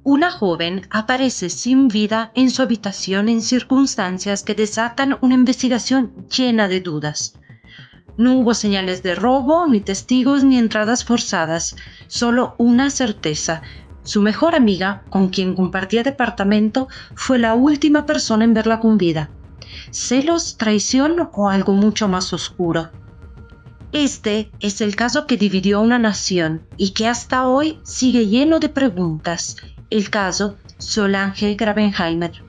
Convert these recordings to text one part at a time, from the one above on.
Una joven aparece sin vida en su habitación en circunstancias que desatan una investigación llena de dudas. No hubo señales de robo, ni testigos, ni entradas forzadas, solo una certeza. Su mejor amiga, con quien compartía departamento, fue la última persona en verla con vida. ¿Celos, traición o algo mucho más oscuro? Este es el caso que dividió una nación y que hasta hoy sigue lleno de preguntas. El caso Solange Grabenheimer.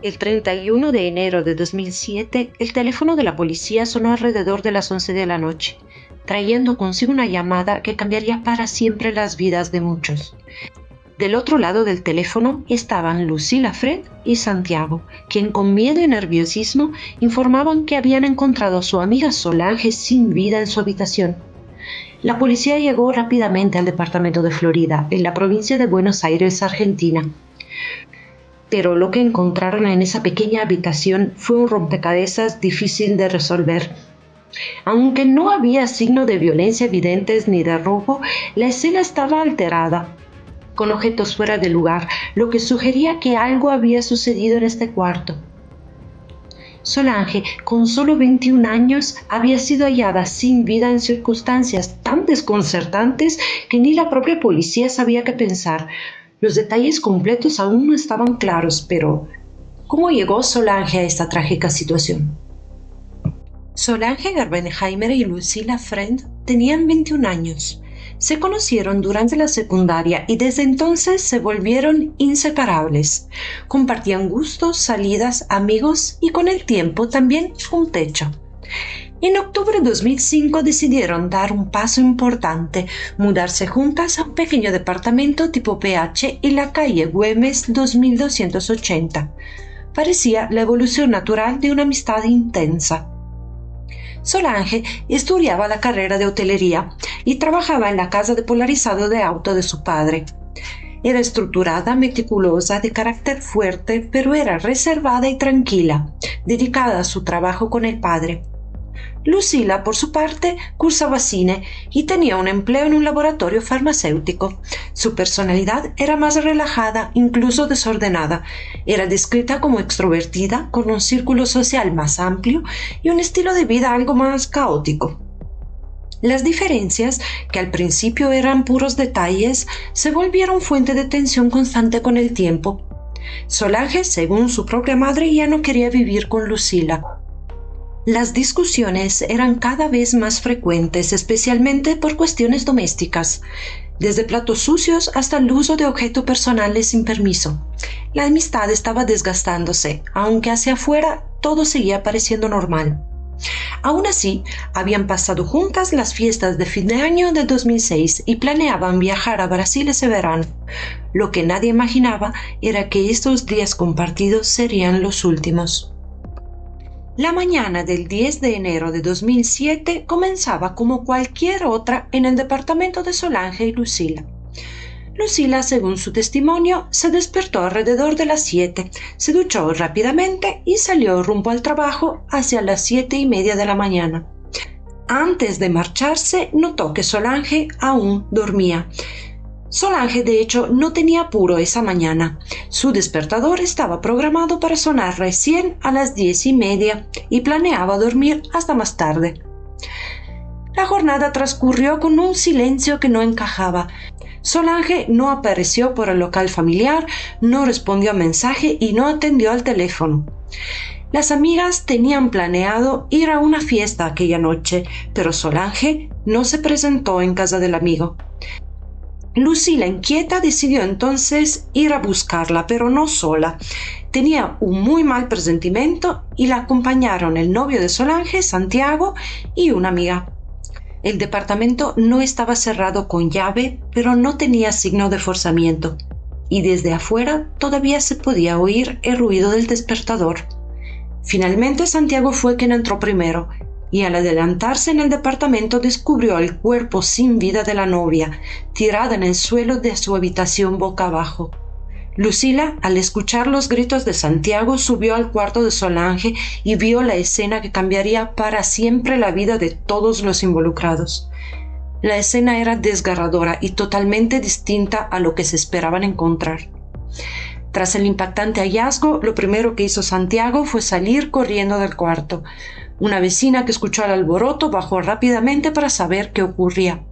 El 31 de enero de 2007, el teléfono de la policía sonó alrededor de las 11 de la noche, trayendo consigo una llamada que cambiaría para siempre las vidas de muchos. Del otro lado del teléfono estaban Lucila Fred y Santiago, quien con miedo y nerviosismo informaban que habían encontrado a su amiga Solange sin vida en su habitación. La policía llegó rápidamente al departamento de Florida, en la provincia de Buenos Aires, Argentina. Pero lo que encontraron en esa pequeña habitación fue un rompecabezas difícil de resolver. Aunque no había signos de violencia evidentes ni de robo, la escena estaba alterada, con objetos fuera de lugar, lo que sugería que algo había sucedido en este cuarto. Solange, con solo 21 años, había sido hallada sin vida en circunstancias tan desconcertantes que ni la propia policía sabía qué pensar. Los detalles completos aún no estaban claros, pero ¿cómo llegó Solange a esta trágica situación? Solange Grabenheimer y Lucila Fred tenían 21 años. Se conocieron durante la secundaria y desde entonces se volvieron inseparables. Compartían gustos, salidas, amigos y con el tiempo también un techo. En octubre de 2005 decidieron dar un paso importante, mudarse juntas a un pequeño departamento tipo PH en la calle Güemes 2280. Parecía la evolución natural de una amistad intensa. Solange estudiaba la carrera de hotelería y trabajaba en la casa de polarizado de auto de su padre. Era estructurada, meticulosa, de carácter fuerte, pero era reservada y tranquila, dedicada a su trabajo con el padre. Lucila, por su parte, cursaba cine y tenía un empleo en un laboratorio farmacéutico. Su personalidad era más relajada, incluso desordenada. Era descrita como extrovertida, con un círculo social más amplio y un estilo de vida algo más caótico. Las diferencias, que al principio eran puros detalles, se volvieron fuente de tensión constante con el tiempo. Solange, según su propia madre, ya no quería vivir con Lucila. Las discusiones eran cada vez más frecuentes, especialmente por cuestiones domésticas, desde platos sucios hasta el uso de objetos personales sin permiso. La amistad estaba desgastándose, aunque hacia afuera todo seguía pareciendo normal. Aún así, habían pasado juntas las fiestas de fin de año de 2006 y planeaban viajar a Brasil ese verano. Lo que nadie imaginaba era que estos días compartidos serían los últimos. La mañana del 10 de enero de 2007 comenzaba como cualquier otra en el departamento de Solange y Lucila. Lucila, según su testimonio, se despertó alrededor de las 7, se duchó rápidamente y salió rumbo al trabajo hacia las 7:30 de la mañana. Antes de marcharse, notó que Solange aún dormía. Solange, de hecho, no tenía apuro esa mañana. Su despertador estaba programado para sonar recién a las 10:30 y planeaba dormir hasta más tarde. La jornada transcurrió con un silencio que no encajaba. Solange no apareció por el local familiar, no respondió a mensaje y no atendió al teléfono. Las amigas tenían planeado ir a una fiesta aquella noche, pero Solange no se presentó en casa del amigo. Lucila, inquieta, decidió entonces ir a buscarla, pero no sola. Tenía un muy mal presentimiento y la acompañaron el novio de Solange, Santiago, y una amiga. El departamento no estaba cerrado con llave, pero no tenía signo de forzamiento, y desde afuera todavía se podía oír el ruido del despertador. Finalmente Santiago fue quien entró primero. y al adelantarse en el departamento descubrió el cuerpo sin vida de la novia, tirada en el suelo de su habitación boca abajo. Lucila, al escuchar los gritos de Santiago, subió al cuarto de Solange y vio la escena que cambiaría para siempre la vida de todos los involucrados. La escena era desgarradora y totalmente distinta a lo que se esperaban encontrar. Tras el impactante hallazgo, lo primero que hizo Santiago fue salir corriendo del cuarto. Una vecina que escuchó el alboroto bajó rápidamente para saber qué ocurría.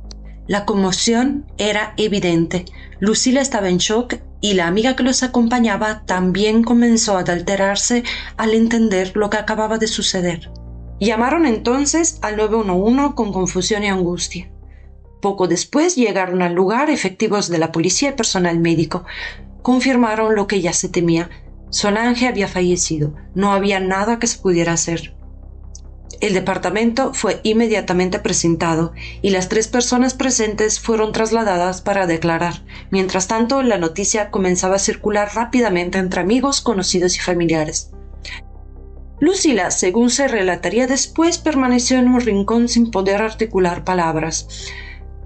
La conmoción era evidente. Lucila estaba en shock y la amiga que los acompañaba también comenzó a alterarse al entender lo que acababa de suceder. Llamaron entonces al 911 con confusión y angustia. Poco después llegaron al lugar efectivos de la policía y personal médico. Confirmaron lo que ya se temía. Solange había fallecido. No había nada que se pudiera hacer. El departamento fue inmediatamente presentado y las 3 personas presentes fueron trasladadas para declarar. Mientras tanto, la noticia comenzaba a circular rápidamente entre amigos, conocidos y familiares. Lucila, según se relataría después, permaneció en un rincón sin poder articular palabras.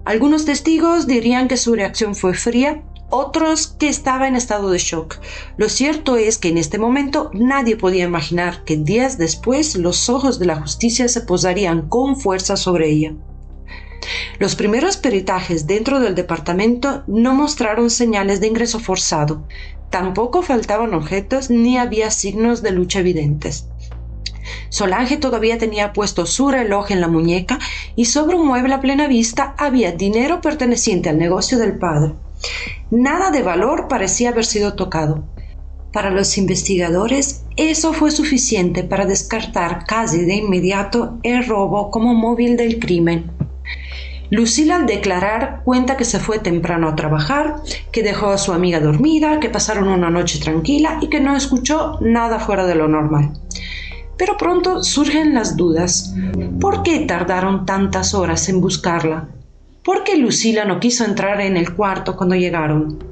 Algunos testigos dirían que su reacción fue fría, otros que estaba en estado de shock. Lo cierto es que en este momento nadie podía imaginar que días después los ojos de la justicia se posarían con fuerza sobre ella. Los primeros peritajes dentro del departamento no mostraron señales de ingreso forzado. Tampoco faltaban objetos ni había signos de lucha evidentes. Solange todavía tenía puesto su reloj en la muñeca y sobre un mueble a plena vista había dinero perteneciente al negocio del padre. Nada de valor parecía haber sido tocado. Para los investigadores, eso fue suficiente para descartar casi de inmediato el robo como móvil del crimen. Lucila, al declarar, cuenta que se fue temprano a trabajar, que dejó a su amiga dormida, que pasaron una noche tranquila y que no escuchó nada fuera de lo normal. Pero pronto surgen las dudas. ¿Por qué tardaron tantas horas en buscarla? ¿Por qué Lucila no quiso entrar en el cuarto cuando llegaron?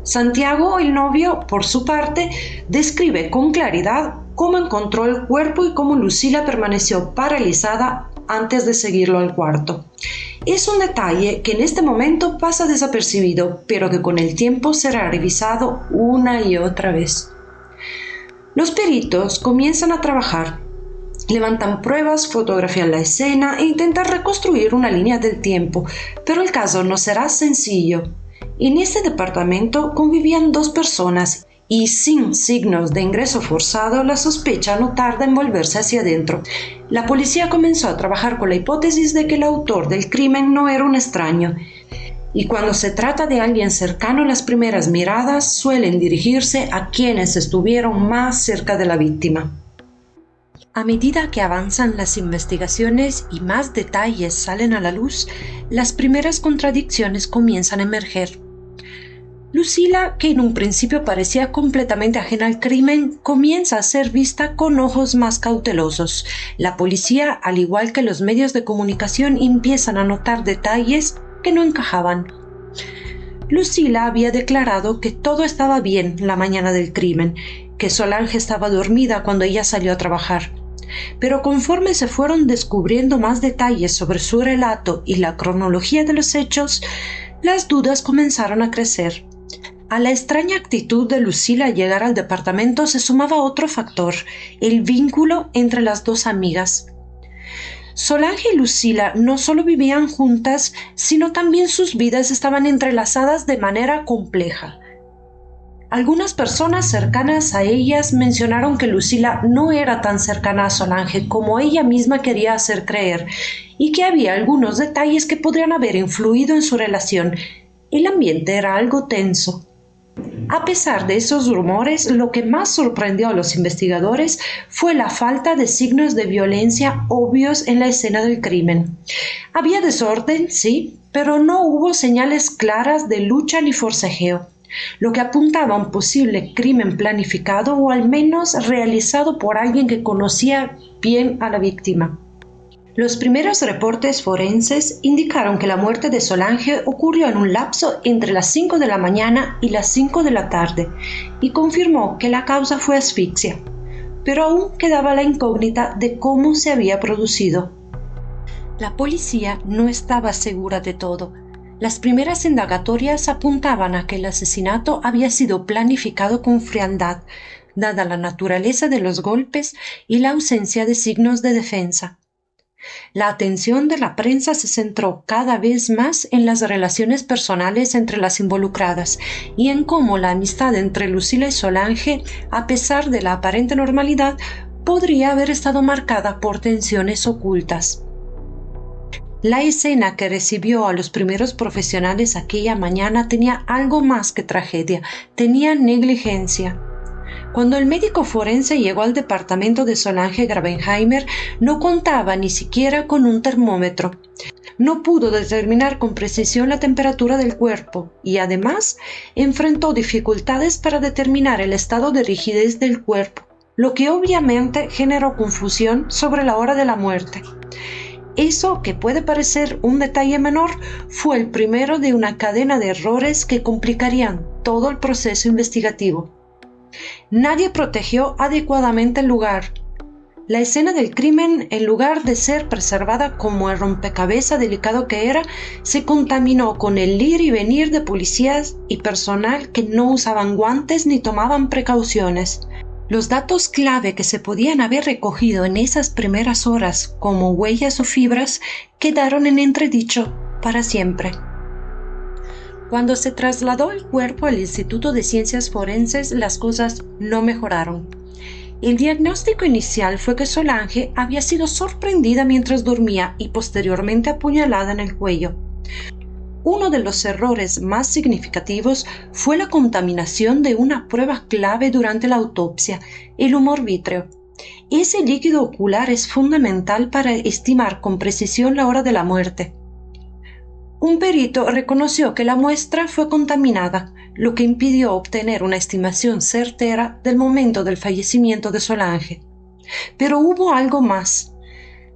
Santiago, el novio, por su parte, describe con claridad cómo encontró el cuerpo y cómo Lucila permaneció paralizada antes de seguirlo al cuarto. Es un detalle que en este momento pasa desapercibido, pero que con el tiempo será revisado una y otra vez. Los peritos comienzan a trabajar. Levantan pruebas, fotografían la escena e intentan reconstruir una línea del tiempo, pero el caso no será sencillo. En este departamento convivían 2 personas y sin signos de ingreso forzado, la sospecha no tarda en volverse hacia adentro. La policía comenzó a trabajar con la hipótesis de que el autor del crimen no era un extraño. Y cuando se trata de alguien cercano, las primeras miradas suelen dirigirse a quienes estuvieron más cerca de la víctima. A medida que avanzan las investigaciones y más detalles salen a la luz, las primeras contradicciones comienzan a emerger. Lucila, que en un principio parecía completamente ajena al crimen, comienza a ser vista con ojos más cautelosos. La policía, al igual que los medios de comunicación, empiezan a notar detalles que no encajaban. Lucila había declarado que todo estaba bien la mañana del crimen, que Solange estaba dormida cuando ella salió a trabajar. Pero conforme se fueron descubriendo más detalles sobre su relato y la cronología de los hechos, las dudas comenzaron a crecer. A la extraña actitud de Lucila al llegar al departamento se sumaba otro factor, el vínculo entre las 2 amigas. Solange y Lucila no solo vivían juntas, sino también sus vidas estaban entrelazadas de manera compleja. Algunas personas cercanas a ellas mencionaron que Lucila no era tan cercana a Solange como ella misma quería hacer creer y que había algunos detalles que podrían haber influido en su relación. El ambiente era algo tenso. A pesar de esos rumores, lo que más sorprendió a los investigadores fue la falta de signos de violencia obvios en la escena del crimen. Había desorden, sí, pero no hubo señales claras de lucha ni forcejeo, lo que apuntaba a un posible crimen planificado o al menos realizado por alguien que conocía bien a la víctima. Los primeros reportes forenses indicaron que la muerte de Solange ocurrió en un lapso entre las 5 de la mañana y las 5 de la tarde y confirmó que la causa fue asfixia. pero aún quedaba la incógnita de cómo se había producido. La policía no estaba segura de todo. Las primeras indagatorias apuntaban a que el asesinato había sido planificado con frialdad, dada la naturaleza de los golpes y la ausencia de signos de defensa. La atención de la prensa se centró cada vez más en las relaciones personales entre las involucradas y en cómo la amistad entre Lucila y Solange, a pesar de la aparente normalidad, podría haber estado marcada por tensiones ocultas. La escena que recibió a los primeros profesionales aquella mañana tenía algo más que tragedia, tenía negligencia. Cuando el médico forense llegó al departamento de Solange Grabenheimer, no contaba ni siquiera con un termómetro. No pudo determinar con precisión la temperatura del cuerpo y, además, enfrentó dificultades para determinar el estado de rigidez del cuerpo, lo que obviamente generó confusión sobre la hora de la muerte. Eso, que puede parecer un detalle menor, fue el primero de una cadena de errores que complicarían todo el proceso investigativo. Nadie protegió adecuadamente el lugar. La escena del crimen, en lugar de ser preservada como el rompecabezas delicado que era, se contaminó con el ir y venir de policías y personal que no usaban guantes ni tomaban precauciones. Los datos clave que se podían haber recogido en esas primeras horas, como huellas o fibras, quedaron en entredicho para siempre. Cuando se trasladó el cuerpo al Instituto de Ciencias Forenses, las cosas no mejoraron. El diagnóstico inicial fue que Solange había sido sorprendida mientras dormía y posteriormente apuñalada en el cuello. Uno de los errores más significativos fue la contaminación de una prueba clave durante la autopsia, el humor vítreo. Ese líquido ocular es fundamental para estimar con precisión la hora de la muerte. Un perito reconoció que la muestra fue contaminada, lo que impidió obtener una estimación certera del momento del fallecimiento de Solange. Pero hubo algo más: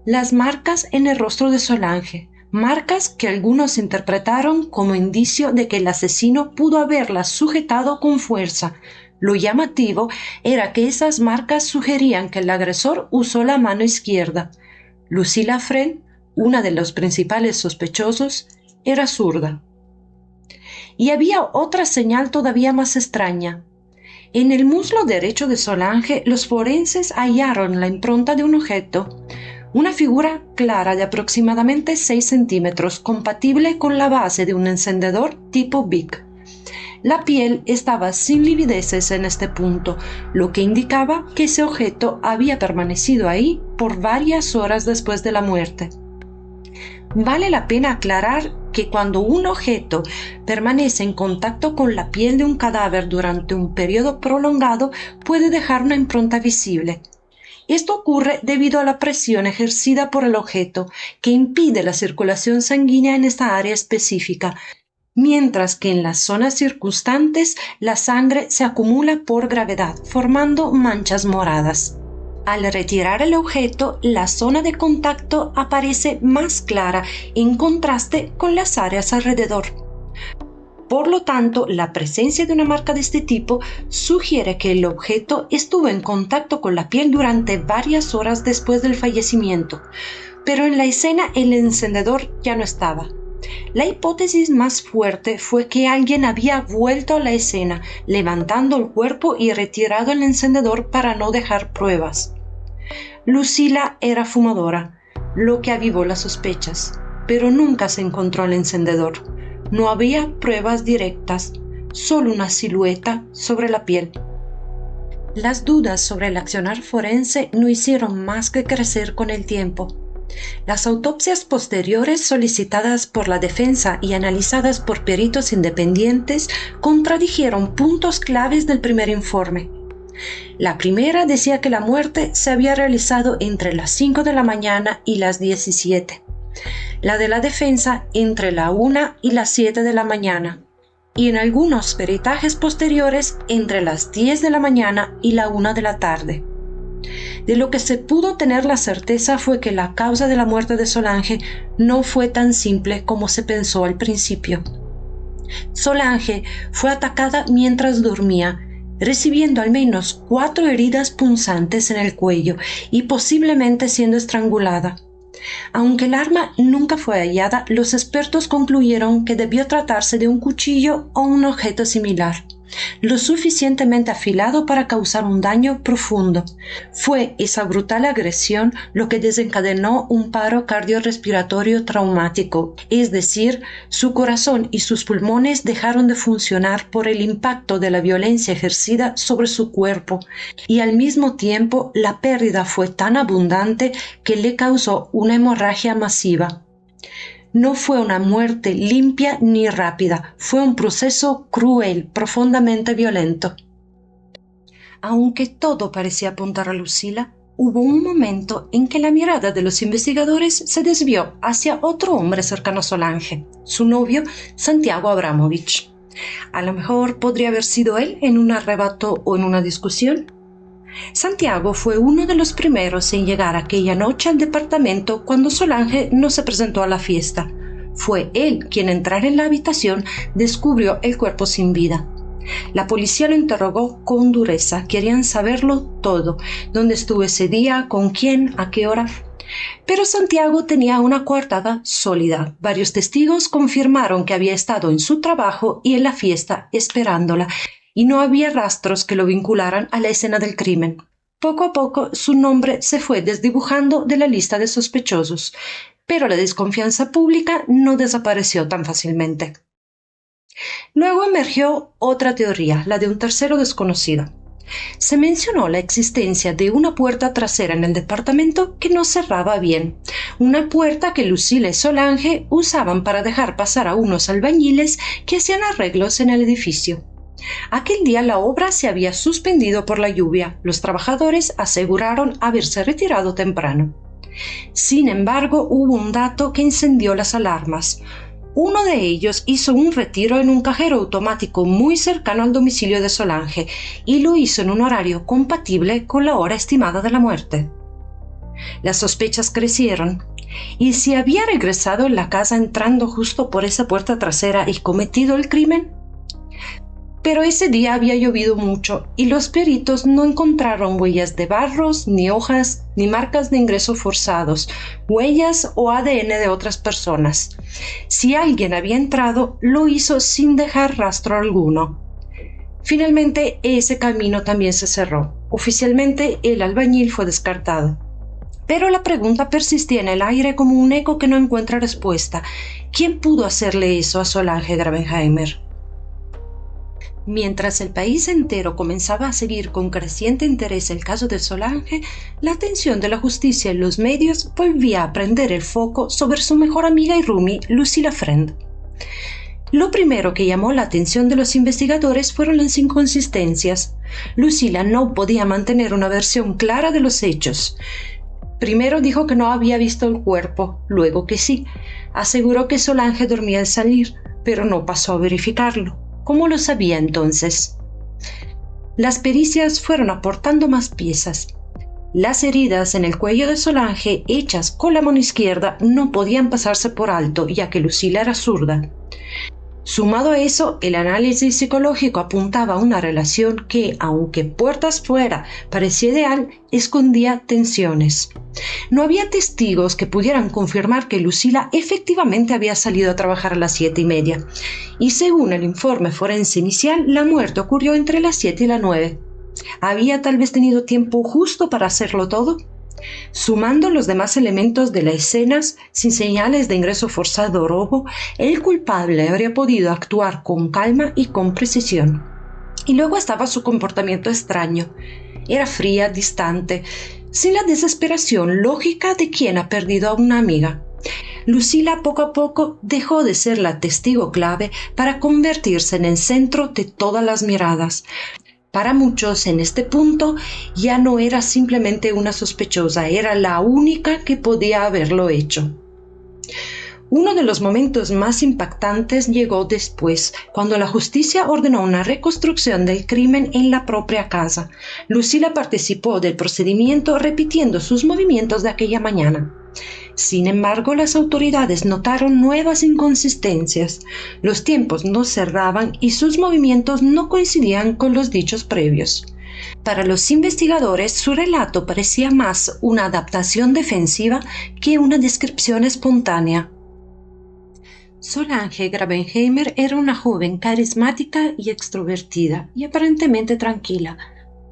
las marcas en el rostro de Solange, marcas que algunos interpretaron como indicio de que el asesino pudo haberlas sujetado con fuerza. Lo llamativo era que esas marcas sugerían que el agresor usó la mano izquierda. Lucila Friend, una de los principales sospechosos, era zurda. Y había otra señal todavía más extraña. En el muslo derecho de Solange, los forenses hallaron la impronta de un objeto, una figura clara de aproximadamente 6 centímetros, compatible con la base de un encendedor tipo Bic. La piel estaba sin livideces en este punto, lo que indicaba que ese objeto había permanecido ahí por varias horas después de la muerte. Vale la pena aclarar que cuando un objeto permanece en contacto con la piel de un cadáver durante un periodo prolongado, puede dejar una impronta visible. Esto ocurre debido a la presión ejercida por el objeto, que impide la circulación sanguínea en esta área específica, mientras que en las zonas circunstantes la sangre se acumula por gravedad, formando manchas moradas. Al retirar el objeto, la zona de contacto aparece más clara en contraste con las áreas alrededor. Por lo tanto, la presencia de una marca de este tipo sugiere que el objeto estuvo en contacto con la piel durante varias horas después del fallecimiento, pero en la escena el encendedor ya no estaba. La hipótesis más fuerte fue que alguien había vuelto a la escena, levantando el cuerpo y retirado el encendedor para no dejar pruebas. Lucila era fumadora, lo que avivó las sospechas, pero nunca se encontró el encendedor. No había pruebas directas, solo una silueta sobre la piel. Las dudas sobre el accionar forense no hicieron más que crecer con el tiempo. Las autopsias posteriores solicitadas por la defensa y analizadas por peritos independientes contradijeron puntos claves del primer informe. La primera decía que la muerte se había realizado entre las 5 de la mañana y las 17. La de la defensa entre la 1 y las 7 de la mañana, y en algunos peritajes posteriores entre las 10 de la mañana y la 1 de la tarde. De lo que se pudo tener la certeza fue que la causa de la muerte de Solange no fue tan simple como se pensó al principio. Solange fue atacada mientras dormía, recibiendo al menos 4 heridas punzantes en el cuello y posiblemente siendo estrangulada. Aunque el arma nunca fue hallada, los expertos concluyeron que debió tratarse de un cuchillo o un objeto similar, lo suficientemente afilado para causar un daño profundo. Fue esa brutal agresión lo que desencadenó un paro cardiorrespiratorio traumático, es decir, su corazón y sus pulmones dejaron de funcionar por el impacto de la violencia ejercida sobre su cuerpo, y al mismo tiempo la pérdida fue tan abundante que le causó una hemorragia masiva. No fue una muerte limpia ni rápida, fue un proceso cruel, profundamente violento. Aunque todo parecía apuntar a Lucila, hubo un momento en que la mirada de los investigadores se desvió hacia otro hombre cercano a Solange, su novio, Santiago Abramovich. A lo mejor podría haber sido él en un arrebato o en una discusión. Santiago fue uno de los primeros en llegar aquella noche al departamento cuando Solange no se presentó a la fiesta. Fue él quien, al entrar en la habitación, descubrió el cuerpo sin vida. La policía lo interrogó con dureza, querían saberlo todo, dónde estuvo ese día, con quién, a qué hora. Pero Santiago tenía una coartada sólida. Varios testigos confirmaron que había estado en su trabajo y en la fiesta esperándola, y no había rastros que lo vincularan a la escena del crimen. Poco a poco su nombre se fue desdibujando de la lista de sospechosos, pero la desconfianza pública no desapareció tan fácilmente. Luego emergió otra teoría, la de un tercero desconocido. Se mencionó la existencia de una puerta trasera en el departamento que no cerraba bien, una puerta que Lucila y Solange usaban para dejar pasar a unos albañiles que hacían arreglos en el edificio. Aquel día la obra se había suspendido por la lluvia. Los trabajadores aseguraron haberse retirado temprano. Sin embargo, hubo un dato que encendió las alarmas. Uno de ellos hizo un retiro en un cajero automático muy cercano al domicilio de Solange y lo hizo en un horario compatible con la hora estimada de la muerte. Las sospechas crecieron. ¿Y si había regresado en la casa entrando justo por esa puerta trasera y cometido el crimen? Pero ese día había llovido mucho y los peritos no encontraron huellas de barros, ni hojas, ni marcas de ingreso forzados, huellas o ADN de otras personas. Si alguien había entrado, lo hizo sin dejar rastro alguno. Finalmente, ese camino también se cerró. Oficialmente, el albañil fue descartado. Pero la pregunta persistía en el aire como un eco que no encuentra respuesta. ¿Quién pudo hacerle eso a Solange Grabenheimer? Mientras el país entero comenzaba a seguir con creciente interés el caso de Solange, la atención de la justicia en los medios volvía a prender el foco sobre su mejor amiga y roomie, Lucila Friend. Lo primero que llamó la atención de los investigadores fueron las inconsistencias. Lucila no podía mantener una versión clara de los hechos. Primero dijo que no había visto el cuerpo, luego que sí. Aseguró que Solange dormía al salir, pero no pasó a verificarlo. ¿Cómo lo sabía entonces? Las pericias fueron aportando más piezas. Las heridas en el cuello de Solange, hechas con la mano izquierda, no podían pasarse por alto, ya que Lucila era zurda. Sumado a eso, el análisis psicológico apuntaba a una relación que, aunque puertas fuera parecía ideal, escondía tensiones. No había testigos que pudieran confirmar que Lucila efectivamente había salido a trabajar a las 7:30, y según el informe forense inicial, la muerte ocurrió entre las 7 y las 9. ¿Había tal vez tenido tiempo justo para hacerlo todo? Sumando los demás elementos de la escena, sin señales de ingreso forzado o robo, el culpable habría podido actuar con calma y con precisión. Y luego estaba su comportamiento extraño. Era fría, distante, sin la desesperación lógica de quien ha perdido a una amiga. Lucila poco a poco dejó de ser la testigo clave para convertirse en el centro de todas las miradas. Para muchos, en este punto, ya no era simplemente una sospechosa, era la única que podía haberlo hecho. Uno de los momentos más impactantes llegó después, cuando la justicia ordenó una reconstrucción del crimen en la propia casa. Lucila participó del procedimiento repitiendo sus movimientos de aquella mañana. Sin embargo, las autoridades notaron nuevas inconsistencias. Los tiempos no cerraban y sus movimientos no coincidían con los dichos previos. Para los investigadores, su relato parecía más una adaptación defensiva que una descripción espontánea. Solange Grabenheimer era una joven carismática y extrovertida y aparentemente tranquila,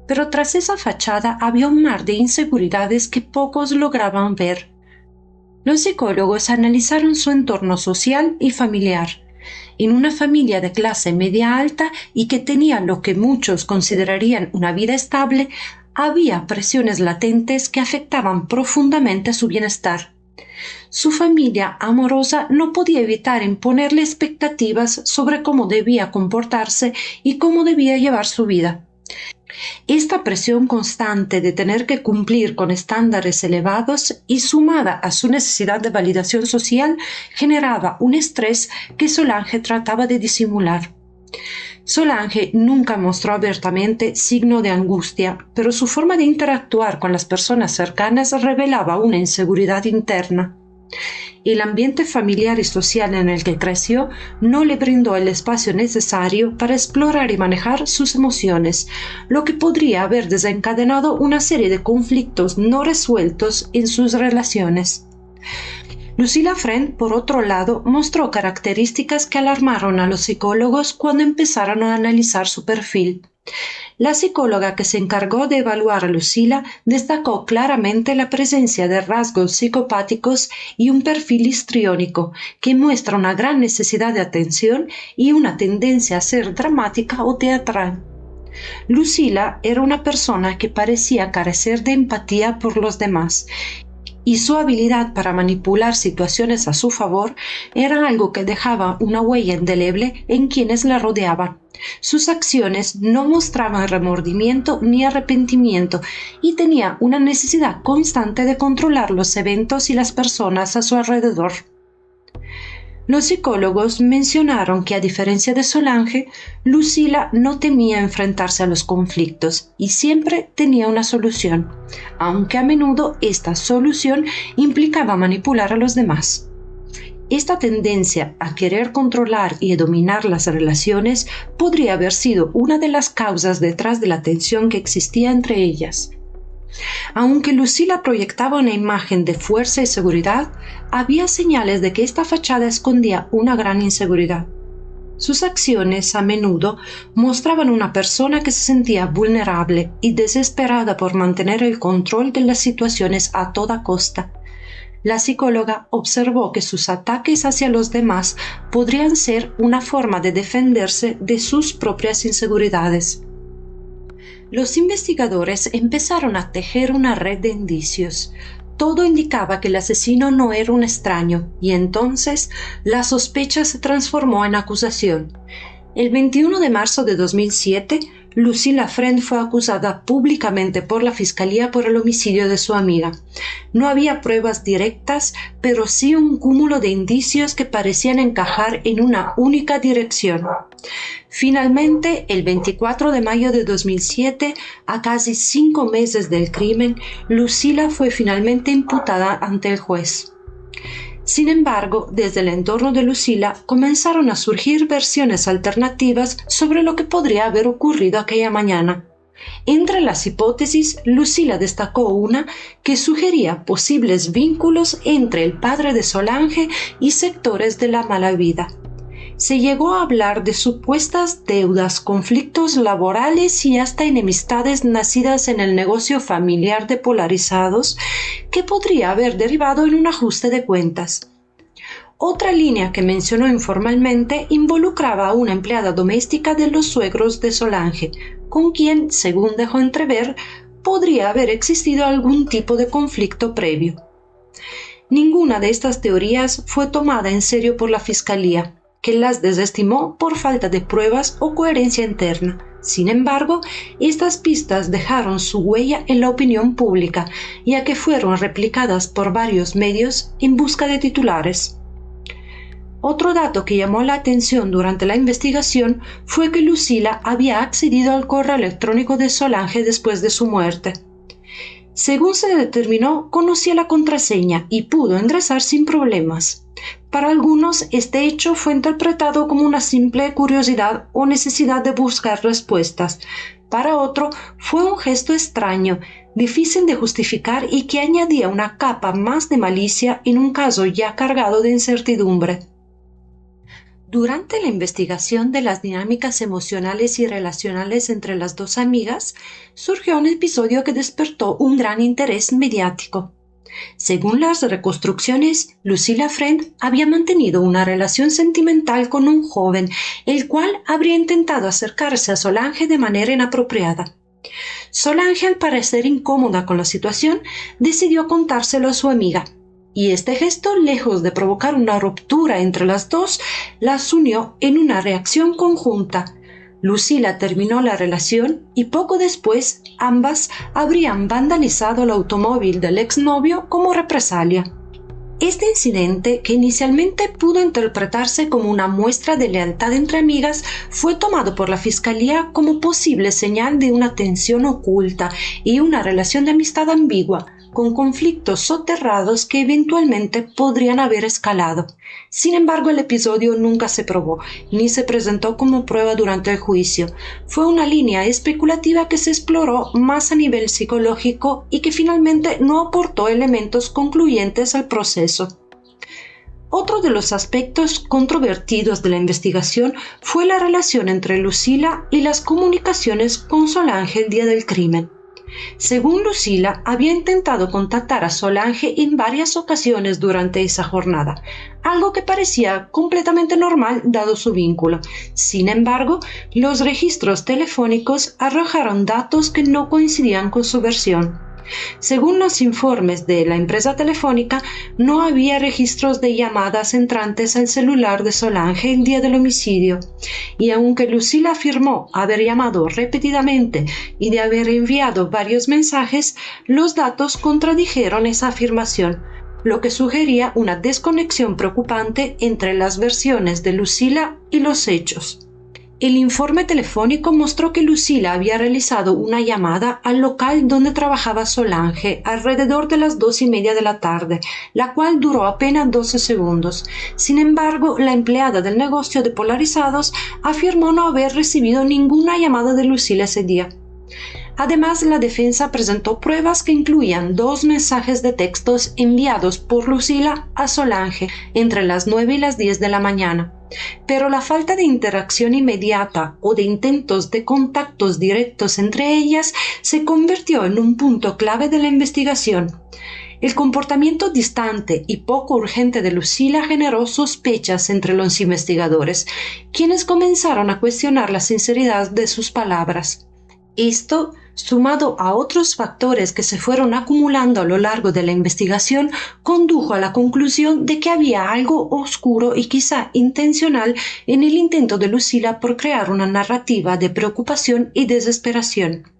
pero tras esa fachada había un mar de inseguridades que pocos lograban ver. Los psicólogos analizaron su entorno social y familiar. En una familia de clase media alta y que tenía lo que muchos considerarían una vida estable, había presiones latentes que afectaban profundamente su bienestar. Su familia amorosa no podía evitar imponerle expectativas sobre cómo debía comportarse y cómo debía llevar su vida. Esta presión constante de tener que cumplir con estándares elevados y sumada a su necesidad de validación social generaba un estrés que Solange trataba de disimular. Solange nunca mostró abiertamente signo de angustia, pero su forma de interactuar con las personas cercanas revelaba una inseguridad interna. El ambiente familiar y social en el que creció no le brindó el espacio necesario para explorar y manejar sus emociones, lo que podría haber desencadenado una serie de conflictos no resueltos en sus relaciones. Lucila Friend, por otro lado, mostró características que alarmaron a los psicólogos cuando empezaron a analizar su perfil. La psicóloga que se encargó de evaluar a Lucila destacó claramente la presencia de rasgos psicopáticos y un perfil histriónico que muestra una gran necesidad de atención y una tendencia a ser dramática o teatral. Lucila era una persona que parecía carecer de empatía por los demás y su habilidad para manipular situaciones a su favor era algo que dejaba una huella indeleble en quienes la rodeaban. Sus acciones no mostraban remordimiento ni arrepentimiento y tenía una necesidad constante de controlar los eventos y las personas a su alrededor. Los psicólogos mencionaron que, a diferencia de Solange, Lucila no temía enfrentarse a los conflictos y siempre tenía una solución, aunque a menudo esta solución implicaba manipular a los demás. Esta tendencia a querer controlar y dominar las relaciones podría haber sido una de las causas detrás de la tensión que existía entre ellas. Aunque Lucila proyectaba una imagen de fuerza y seguridad, había señales de que esta fachada escondía una gran inseguridad. Sus acciones a menudo mostraban una persona que se sentía vulnerable y desesperada por mantener el control de las situaciones a toda costa. La psicóloga observó que sus ataques hacia los demás podrían ser una forma de defenderse de sus propias inseguridades. Los investigadores empezaron a tejer una red de indicios. Todo indicaba que el asesino no era un extraño, y entonces la sospecha se transformó en acusación. El 21 de marzo de 2007, Lucila Friend fue acusada públicamente por la Fiscalía por el homicidio de su amiga. No había pruebas directas, pero sí un cúmulo de indicios que parecían encajar en una única dirección. Finalmente, el 24 de mayo de 2007, a casi 5 meses del crimen, Lucila fue finalmente imputada ante el juez. Sin embargo, desde el entorno de Lucila comenzaron a surgir versiones alternativas sobre lo que podría haber ocurrido aquella mañana. Entre las hipótesis, Lucila destacó una que sugería posibles vínculos entre el padre de Solange y sectores de la mala vida. Se llegó a hablar de supuestas deudas, conflictos laborales y hasta enemistades nacidas en el negocio familiar de polarizados que podría haber derivado en un ajuste de cuentas. Otra línea que mencionó informalmente involucraba a una empleada doméstica de los suegros de Solange, con quien, según dejó entrever, podría haber existido algún tipo de conflicto previo. Ninguna de estas teorías fue tomada en serio por la Fiscalía, que las desestimó por falta de pruebas o coherencia interna. Sin embargo, estas pistas dejaron su huella en la opinión pública, ya que fueron replicadas por varios medios en busca de titulares. Otro dato que llamó la atención durante la investigación fue que Lucila había accedido al correo electrónico de Solange después de su muerte. Según se determinó, conocía la contraseña y pudo ingresar sin problemas. Para algunos, este hecho fue interpretado como una simple curiosidad o necesidad de buscar respuestas. Para otro, fue un gesto extraño, difícil de justificar y que añadía una capa más de malicia en un caso ya cargado de incertidumbre. Durante la investigación de las dinámicas emocionales y relacionales entre las dos amigas, surgió un episodio que despertó un gran interés mediático. Según las reconstrucciones, Lucila Friend había mantenido una relación sentimental con un joven, el cual habría intentado acercarse a Solange de manera inapropiada. Solange, al parecer incómoda con la situación, decidió contárselo a su amiga, y este gesto, lejos de provocar una ruptura entre las dos, las unió en una reacción conjunta. Lucila terminó la relación y poco después ambas habrían vandalizado el automóvil del exnovio como represalia. Este incidente, que inicialmente pudo interpretarse como una muestra de lealtad entre amigas, fue tomado por la Fiscalía como posible señal de una tensión oculta y una relación de amistad ambigua, con conflictos soterrados que eventualmente podrían haber escalado. Sin embargo, el episodio nunca se probó, ni se presentó como prueba durante el juicio. Fue una línea especulativa que se exploró más a nivel psicológico y que finalmente no aportó elementos concluyentes al proceso. Otro de los aspectos controvertidos de la investigación fue la relación entre Lucila y las comunicaciones con Solange el día del crimen. Según Lucila, había intentado contactar a Solange en varias ocasiones durante esa jornada, algo que parecía completamente normal dado su vínculo. Sin embargo, los registros telefónicos arrojaron datos que no coincidían con su versión. Según los informes de la empresa telefónica, no había registros de llamadas entrantes al celular de Solange el día del homicidio, y aunque Lucila afirmó haber llamado repetidamente y de haber enviado varios mensajes, los datos contradijeron esa afirmación, lo que sugería una desconexión preocupante entre las versiones de Lucila y los hechos. El informe telefónico mostró que Lucila había realizado una llamada al local donde trabajaba Solange alrededor de las 2:30 de la tarde, la cual duró apenas 12 segundos. Sin embargo, la empleada del negocio de polarizados afirmó no haber recibido ninguna llamada de Lucila ese día. Además, la defensa presentó pruebas que incluían 2 mensajes de textos enviados por Lucila a Solange entre las 9 y las 10 de la mañana. Pero la falta de interacción inmediata o de intentos de contactos directos entre ellas se convirtió en un punto clave de la investigación. El comportamiento distante y poco urgente de Lucila generó sospechas entre los investigadores, quienes comenzaron a cuestionar la sinceridad de sus palabras. Esto, sumado a otros factores que se fueron acumulando a lo largo de la investigación, condujo a la conclusión de que había algo oscuro y quizá intencional en el intento de Lucila por crear una narrativa de preocupación y desesperación.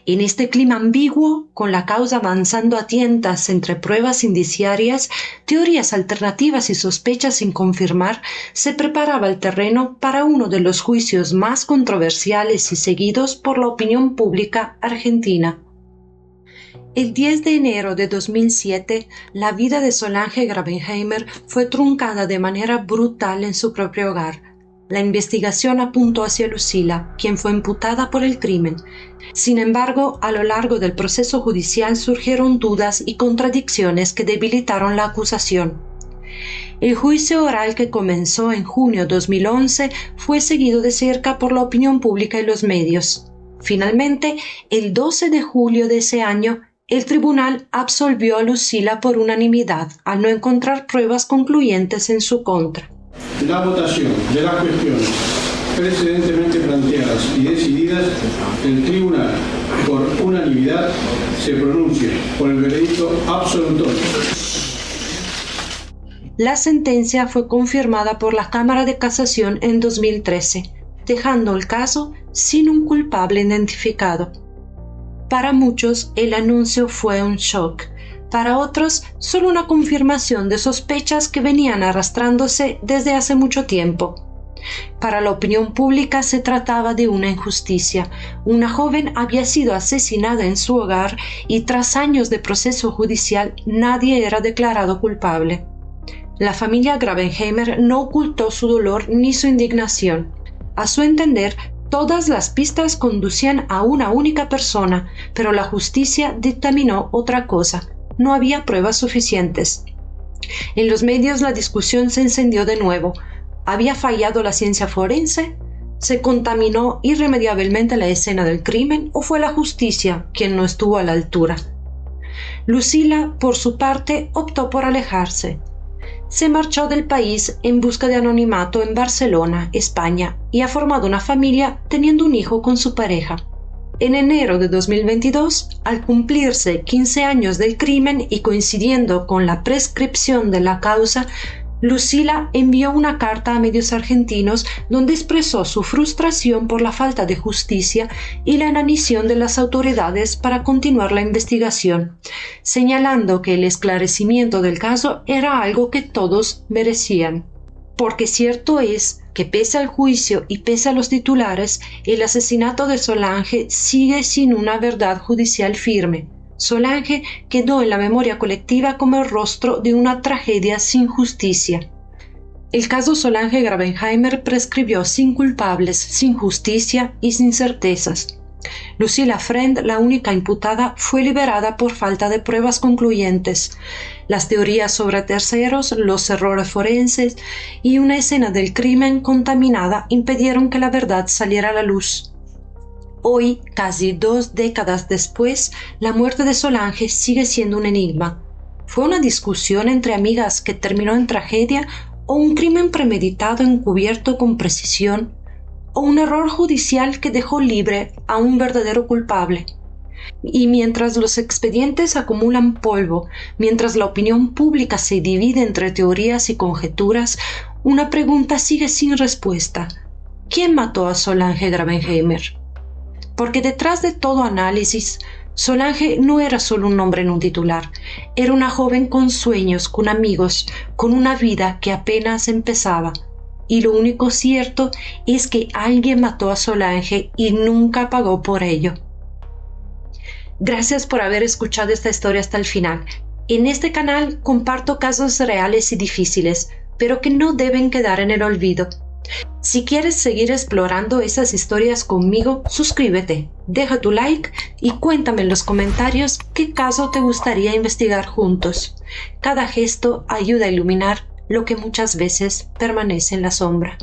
En este clima ambiguo, con la causa avanzando a tientas entre pruebas indiciarias, teorías alternativas y sospechas sin confirmar, se preparaba el terreno para uno de los juicios más controversiales y seguidos por la opinión pública argentina. El 10 de enero de 2007, la vida de Solange Grabenheimer fue truncada de manera brutal en su propio hogar. La investigación apuntó hacia Lucila, quien fue imputada por el crimen. Sin embargo, a lo largo del proceso judicial surgieron dudas y contradicciones que debilitaron la acusación. El juicio oral, que comenzó en junio de 2011, fue seguido de cerca por la opinión pública y los medios. Finalmente, el 12 de julio de ese año, el tribunal absolvió a Lucila por unanimidad, al no encontrar pruebas concluyentes en su contra. La votación de las cuestiones precedentemente planteadas y decididas, el tribunal, por unanimidad, se pronuncia por el veredicto absolutorio. La sentencia fue confirmada por la Cámara de Casación en 2013, dejando el caso sin un culpable identificado. Para muchos, el anuncio fue un shock. Para otros, solo una confirmación de sospechas que venían arrastrándose desde hace mucho tiempo. Para la opinión pública se trataba de una injusticia. Una joven había sido asesinada en su hogar y tras años de proceso judicial nadie era declarado culpable. La familia Grabenheimer no ocultó su dolor ni su indignación. A su entender, todas las pistas conducían a una única persona, pero la justicia dictaminó otra cosa. No había pruebas suficientes. En los medios la discusión se encendió de nuevo. ¿Había fallado la ciencia forense? ¿Se contaminó irremediablemente la escena del crimen o fue la justicia quien no estuvo a la altura? Lucila, por su parte, optó por alejarse. Se marchó del país en busca de anonimato en Barcelona, España, y ha formado una familia teniendo un hijo con su pareja. En enero de 2022, al cumplirse 15 años del crimen y coincidiendo con la prescripción de la causa, Lucila envió una carta a medios argentinos donde expresó su frustración por la falta de justicia y la inanición de las autoridades para continuar la investigación, señalando que el esclarecimiento del caso era algo que todos merecían. Porque cierto es que pese al juicio y pese a los titulares, el asesinato de Solange sigue sin una verdad judicial firme. Solange quedó en la memoria colectiva como el rostro de una tragedia sin justicia. El caso Solange Grabenheimer prescribió sin culpables, sin justicia y sin certezas. Lucila Friend, la única imputada, fue liberada por falta de pruebas concluyentes. Las teorías sobre terceros, los errores forenses y una escena del crimen contaminada impidieron que la verdad saliera a la luz. Hoy, casi 2 décadas después, la muerte de Solange sigue siendo un enigma. ¿Fue una discusión entre amigas que terminó en tragedia o un crimen premeditado encubierto con precisión? ¿O un error judicial que dejó libre a un verdadero culpable? Y mientras los expedientes acumulan polvo, mientras la opinión pública se divide entre teorías y conjeturas, una pregunta sigue sin respuesta. ¿Quién mató a Solange Grabenheimer? Porque detrás de todo análisis, Solange no era solo un nombre en un titular, era una joven con sueños, con amigos, con una vida que apenas empezaba. Y lo único cierto es que alguien mató a Solange y nunca pagó por ello. Gracias por haber escuchado esta historia hasta el final. En este canal comparto casos reales y difíciles, pero que no deben quedar en el olvido. Si quieres seguir explorando esas historias conmigo, suscríbete, deja tu like y cuéntame en los comentarios qué caso te gustaría investigar juntos. Cada gesto ayuda a iluminar lo que muchas veces permanece en la sombra.